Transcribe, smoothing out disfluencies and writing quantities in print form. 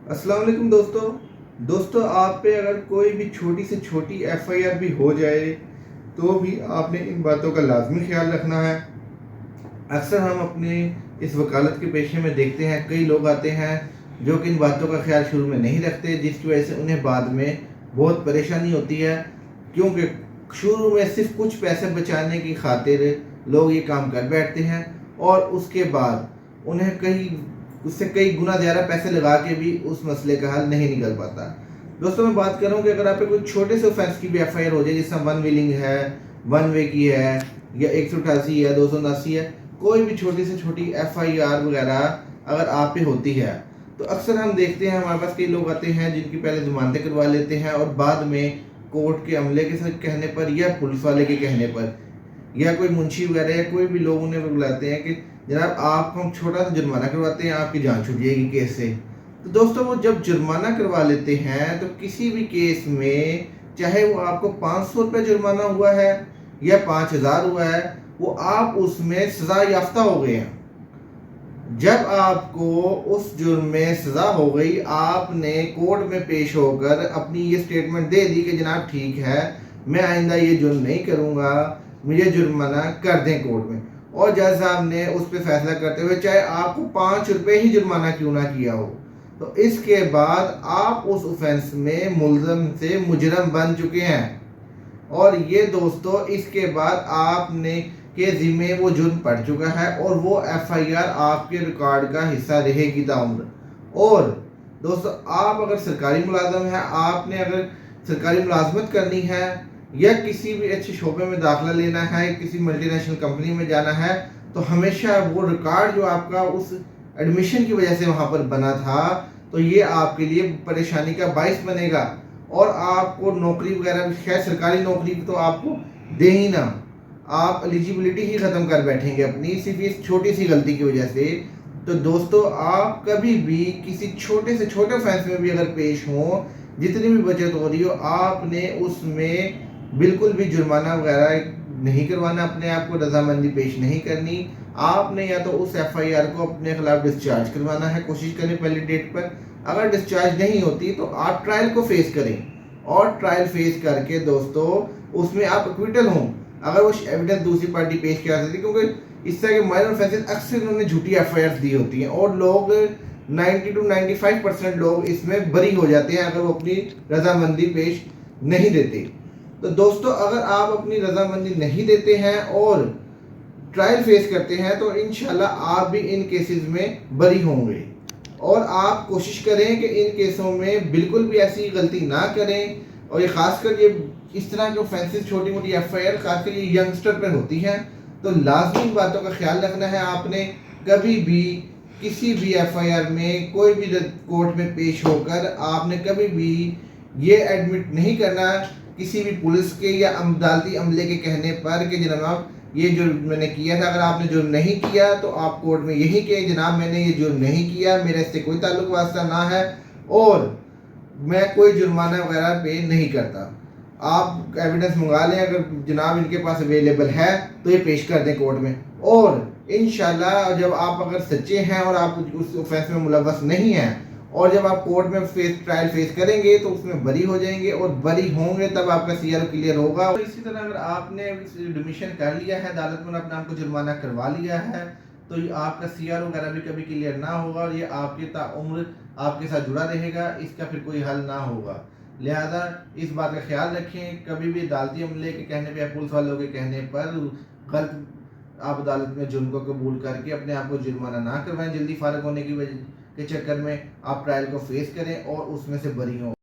अस्सलाम वालेकुम दोस्तों आप पे अगर कोई भी छोटी से छोटी एफआईआर भी हो जाए तो भी आपने इन बातों का लाजमी ख्याल रखना है। अक्सर हम अपने इस वकालत के पेशे में देखते हैं कई लोग आते हैं जो कि इन बातों का ख्याल शुरू में नहीं रखते, जिसकी वजह से उन्हें बाद में बहुत परेशानी होती है, क्योंकि शुरू में सिर्फ कुछ पैसे बचाने की खातिर लोग ये काम कर बैठते हैं और उसके बाद उन्हें उससे कई गुना ज़्यादा पैसे लगा के भी उस मसले का हल नहीं निकल पाता। दोस्तों मैं बात कर रहा हूँ कि अगर आप पे कोई छोटे से ऑफेंस की भी एफआईआर हो जाए, जिसमें वन व्हीलिंग है, वन वे की है, या 188 है, 279 है, कोई भी छोटी से छोटी एफआईआर वगैरह अगर आप पे होती है तो अक्सर हम देखते हैं हमारे पास कई लोग आते हैं जिनकी पहले जमानतें करवा लेते हैं और बाद में कोर्ट के अमले के साथ कहने पर या पुलिस वाले के कहने पर या कोई मुंशी वगैरह या कोई भी लोग उन्हें बुलाते हैं कि जनाब आपको हम छोटा सा जुर्माना करवाते हैं, आपकी जान छूट जाएगी केस से। तो दोस्तों वो जब जुर्माना करवा लेते हैं तो किसी भी केस में चाहे वो आपको 500 रुपये जुर्माना हुआ है या 5000 हुआ है, वो आप उसमें सजा याफ्ता हो गए हैं। जब आपको उस जुर्म में सजा हो गई, आपने कोर्ट में पेश होकर अपनी ये स्टेटमेंट दे दी कि जनाब ठीक है, मैं आइंदा ये जुर्म नहीं करूँगा, मुझे जुर्माना कर दें कोर्ट में, और जज साहब ने उस पर फैसला करते हुए चाहे आपको 5 रुपये ही जुर्माना क्यों ना किया हो, तो इसके बाद आप उस ऑफेंस में मुल्ज़म से मुजरम बन चुके हैं। और ये दोस्तों इसके बाद आपने के ज़िम्मे वो जुर्म पड़ चुका है और वो एफआईआर आपके रिकॉर्ड का हिस्सा रहेगी ताउम्र। और दोस्तों आप अगर सरकारी मुलाजम हैं, आपने अगर सरकारी मुलाजमत करनी है या किसी भी अच्छे शोबे में दाखिला लेना है, किसी मल्टीनेशनल कंपनी में जाना है, तो हमेशा वो रिकॉर्ड जो आपका उस एडमिशन की वजह से वहाँ पर बना था, तो ये आपके लिए परेशानी का बाइस बनेगा और आपको नौकरी वगैरह, खैर सरकारी नौकरी तो आपको दे ही ना, आप एलिजिबिलिटी ही ख़त्म कर बैठेंगे अपनी सिर्फ इस छोटी सी गलती की वजह से। तो दोस्तों आप कभी भी किसी छोटे से छोटे ऑफेंस में भी अगर पेश हों, जितनी भी बचत हो रही हो, आपने उसमें बिल्कुल भी जुर्माना वगैरह नहीं करवाना, अपने आप को रजामंदी पेश नहीं करनी। आपने या तो उस एफआईआर को अपने खिलाफ डिस्चार्ज करवाना है, कोशिश करें पहली डेट पर। अगर डिस्चार्ज नहीं होती तो आप ट्रायल को फेस करें और ट्रायल फेस करके दोस्तों उसमें आप एक्विटल हों, अगर वो एविडेंस दूसरी पार्टी पेश कर सकती, क्योंकि इस तरह के माइनर ऑफेंसेस अक्सर उन्होंने झूठी एफआईआर दी होती हैं और लोग 90 to 95% लोग इसमें बरी हो जाते हैं अगर वो अपनी रजामंदी पेश नहीं देते। तो दोस्तों अगर आप अपनी रजामंदी नहीं देते हैं और ट्रायल फेस करते हैं तो इंशाल्लाह आप भी इन केसेस में बरी होंगे। और आप कोशिश करें कि इन केसों में बिल्कुल भी ऐसी गलती ना करें, और ये खासकर ये इस तरह के ऑफेंसेस छोटी मोटी एफआईआर खासकर ये यंगस्टर पर होती हैं, तो लाजमी बातों का ख्याल रखना है। आपने कभी भी किसी भी एफआईआर में कोई भी कोर्ट में पेश होकर आपने कभी भी ये एडमिट नहीं करना किसी भी पुलिस के या अदालती अमले के कहने पर कि जनाब ये जुर्म मैंने किया था। अगर आपने जुर्म नहीं किया तो आप कोर्ट में यही कहे जनाब मैंने ये जुर्म नहीं किया, मेरे इससे कोई ताल्लुक वास्ता ना है और मैं कोई जुर्माना वगैरह पे नहीं करता। आप एविडेंस मंगा लें, अगर जनाब इनके पास अवेलेबल है तो ये पेश कर दें कोर्ट में, और इंशाल्लाह जब आप अगर सच्चे हैं और आप उस ऑफेंस में मुलव्वस नहीं हैं और जब आप कोर्ट में ट्रायल फेस करेंगे तो उसमें बरी हो जाएंगे, और बरी होंगे तब आपका सीआरओ क्लियर होगा। और इसी तरह अगर आपने एडमिशन कर लिया है, अदालत में अपने आपको जुर्माना करवा लिया है, तो आपका सीआरओ वगैरह भी कभी क्लियर ना होगा और ये आपके ताउम्र आपके साथ जुड़ा रहेगा, इसका फिर कोई हल ना होगा। लिहाजा इस बात का ख्याल रखें, कभी भी अदालती अमले के कहने पर या पुलिस वालों के कहने पर गलत आप अदालत में जुर्म को कबूल करके अपने आप को जुर्माना ना करवाएं। जल्दी फारग होने की वजह के चक्कर में आप ट्रायल को फेस करें और उसमें से बरी हों।